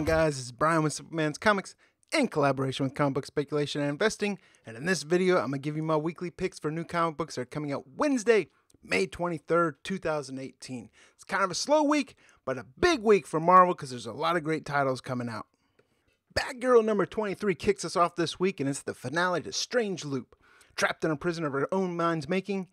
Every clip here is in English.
on, guys? This is Brian with Simpleman's Comics in collaboration with Comic Book Speculation and Investing. And in this video, I'm going to give you my weekly picks for new comic books that are coming out Wednesday, May 23rd, 2018. It's kind of a slow week, but a big week for Marvel because there's a lot of great titles coming out. Batgirl number 23 kicks us off this week, and it's the finale to Strange Loop. Trapped in a prison of her own mind's making,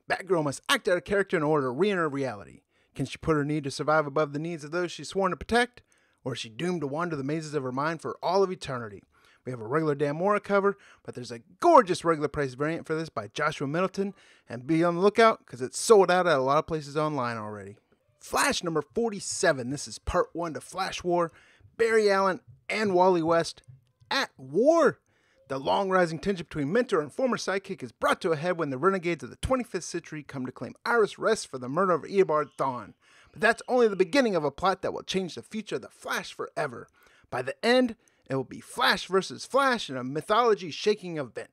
Batgirl must act out a character in order to re-enter reality. Can she put her need to survive above the needs of those she's sworn to protect? Or is she doomed to wander the mazes of her mind for all of eternity? We have a regular Dan Mora cover, but there's a gorgeous regular price variant for this by Joshua Middleton, and be on the lookout because it's sold out at a lot of places online already. Flash number 47, this is part 1 to Flash War. Barry Allen and Wally West at war. The long-rising tension between mentor and former sidekick is brought to a head when the renegades of the 25th century come to claim Iris Rest for the murder of Eobard Thawne. But that's only the beginning of a plot that will change the future of the Flash forever. By the end, it will be Flash versus Flash in a mythology-shaking event.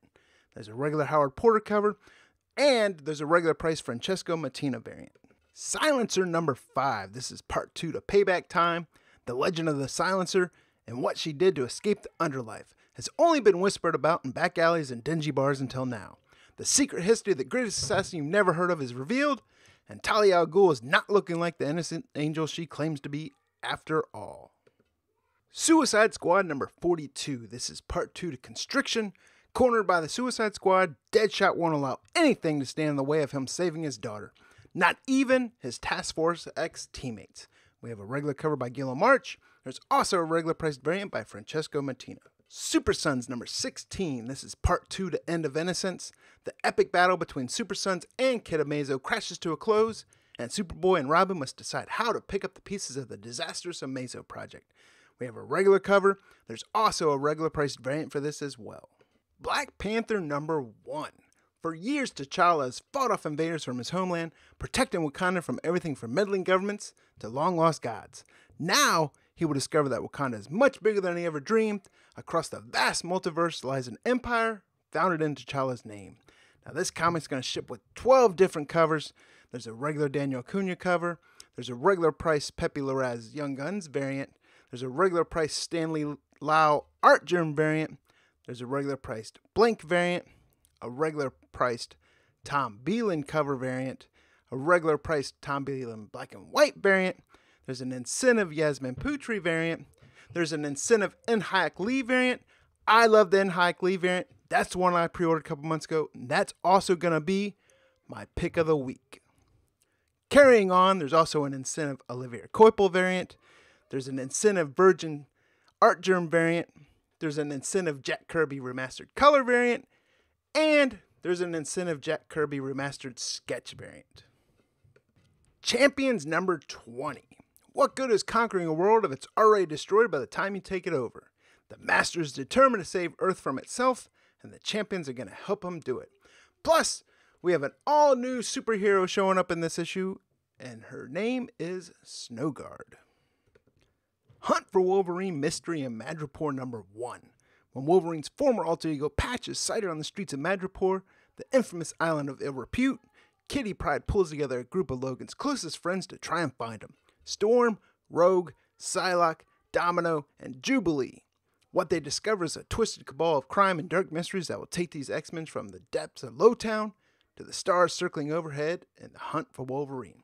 There's a regular Howard Porter cover, and there's a regular price Francesco Mattina variant. Silencer number 5. This is part 2 to Payback Time. The legend of the Silencer and what she did to escape the underlife has only been whispered about in back alleys and dingy bars until now. The secret history of the greatest assassin you've never heard of is revealed, and Talia al Ghul is not looking like the innocent angel she claims to be after all. Suicide Squad number 42. This is part 2 to Constriction. Cornered by the Suicide Squad, Deadshot won't allow anything to stand in the way of him saving his daughter. Not even his Task Force X teammates. We have a regular cover by Gil March. There's also a regular priced variant by Francesco Mattina. Super Sons number 16. This is part 2 to End of Innocence. The epic battle between Super Sons and Kid Amazo crashes to a close, and Superboy and Robin must decide how to pick up the pieces of the disastrous Amazo project. We have a regular cover. There's also a regular priced variant for this as well. Black Panther number 1. For years, T'Challa has fought off invaders from his homeland, protecting Wakanda from everything from meddling governments to long-lost gods. Now, he will discover that Wakanda is much bigger than he ever dreamed. Across the vast multiverse lies an empire founded in T'Challa's name. Now, this comic's going to ship with 12 different covers. There's a regular Daniel Acuna cover. There's a regular price Pepe Larraz Young Guns variant. There's a regular price Stanley Lau Art Germ variant. There's a regular priced Blank variant. A regular priced Tom Beelan cover variant. A regular priced Tom Beelan Black and White variant. There's an incentive Yasmin Putri variant. There's an incentive Nhayek Lee variant. I love the Nhayek Lee variant. That's the one I pre-ordered a couple months ago. And that's also going to be my pick of the week. Carrying on, there's also an incentive Olivia Coipel variant. There's an incentive Virgin Art Germ variant. There's an incentive Jack Kirby Remastered Color variant. And there's an incentive Jack Kirby Remastered Sketch variant. Champions number 20. What good is conquering a world if it's already destroyed by the time you take it over? The Master is determined to save Earth from itself, and the champions are going to help him do it. Plus, we have an all-new superhero showing up in this issue, and her name is Snowguard. Hunt for Wolverine Mystery in Madripoor number 1. When Wolverine's former alter ego Patch is sighted on the streets of Madripoor, the infamous island of ill repute, Kitty Pryde pulls together a group of Logan's closest friends to try and find him. Storm, Rogue, Psylocke, Domino, and Jubilee. What they discover is a twisted cabal of crime and dark mysteries that will take these X-Men from the depths of Lowtown to the stars circling overhead in the hunt for Wolverine.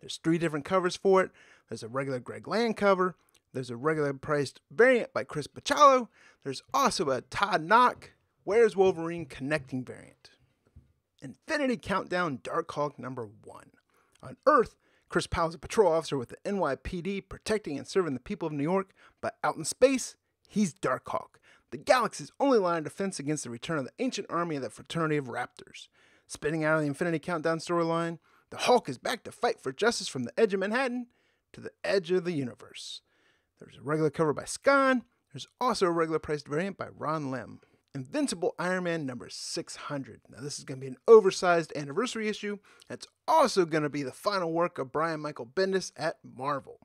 There's 3 different covers for it. There's a regular Greg Land cover. There's a regular priced variant by Chris Bachalo. There's also a Todd Knock, Where's Wolverine connecting variant. Infinity Countdown Darkhawk number 1. On Earth, Chris Powell is a patrol officer with the NYPD protecting and serving the people of New York, but out in space, he's Darkhawk, the galaxy's only line of defense against the return of the ancient army of the Fraternity of Raptors. Spinning out of the Infinity Countdown storyline, the Hulk is back to fight for justice from the edge of Manhattan to the edge of the universe. There's a regular cover by Scon. There's also a regular priced variant by Ron Lim. Invincible Iron Man number 600. Now this is going to be an oversized anniversary issue. It's also going to be the final work of Brian Michael Bendis at Marvel.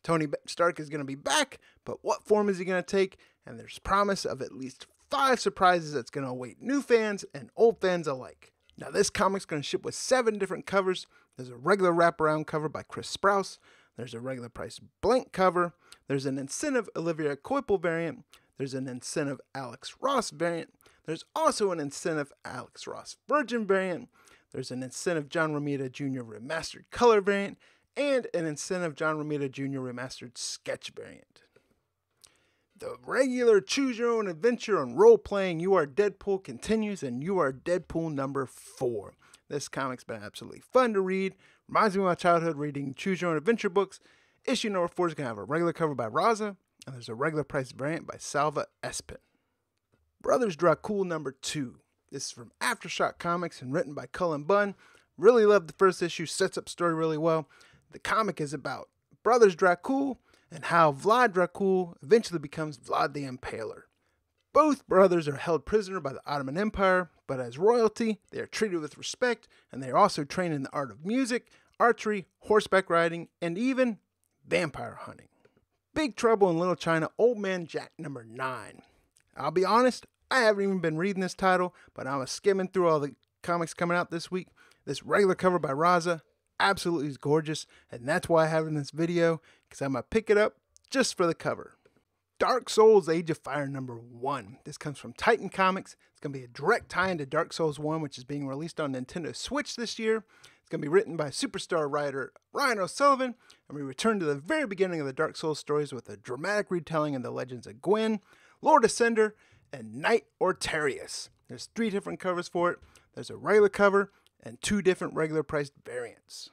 Tony Stark is going to be back, but what form is he going to take? And there's promise of at least 5 surprises that's going to await new fans and old fans alike. Now this comic's going to ship with 7 different covers. There's a regular wraparound cover by Chris Sprouse. There's a regular price blank cover. There's an incentive Olivia Coipel variant. There's an incentive Alex Ross variant. There's also an incentive Alex Ross Virgin variant. There's an incentive John Romita Jr. Remastered Color variant. And an incentive John Romita Jr. Remastered Sketch variant. The regular Choose Your Own Adventure and role-playing You Are Deadpool continues, and You Are Deadpool number 4. This comic's been absolutely fun to read. Reminds me of my childhood reading Choose Your Own Adventure books. Issue number 4 is going to have a regular cover by Raza, and there's a regular price variant by Salva Espin. Brothers Dracul number 2. This is from Aftershock Comics and written by Cullen Bunn. Really loved the first issue, sets up story really well. The comic is about Brothers Dracul and how Vlad Dracul eventually becomes Vlad the Impaler. Both brothers are held prisoner by the Ottoman Empire, but as royalty, they are treated with respect, and they are also trained in the art of music, archery, horseback riding, and even vampire hunting. Big Trouble in Little China, Old Man Jack number 9. I'll be honest, I haven't even been reading this title, but I was skimming through all the comics coming out this week. This regular cover by Raza absolutely is gorgeous, and that's why I have it in this video, because I'm going to pick it up just for the cover. Dark Souls Age of Fire number 1. This comes from Titan Comics. It's going to be a direct tie into Dark Souls 1, which is being released on Nintendo Switch this year. It's going to be written by superstar writer Ryan O'Sullivan, and we return to the very beginning of the Dark Souls stories with a dramatic retelling of the legends of Gwyn, Lord Ascender, and Knight Ortarius. There's 3 different covers for it. There's a regular cover and 2 different regular priced variants.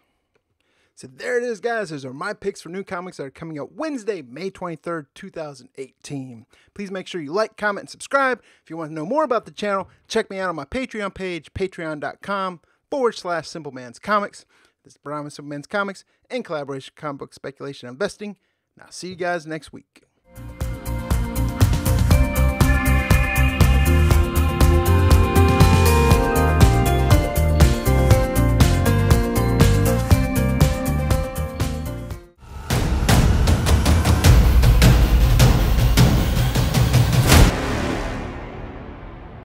So there it is, guys. Those are my picks for new comics that are coming out Wednesday, May 23rd, 2018. Please make sure you like, comment, and subscribe. If you want to know more about the channel, check me out on my Patreon page, patreon.com/SimpleMansComics. This is Brian with Simpleman's Comics in collaboration with Comic Book Speculation and Investing. And I'll see you guys next week.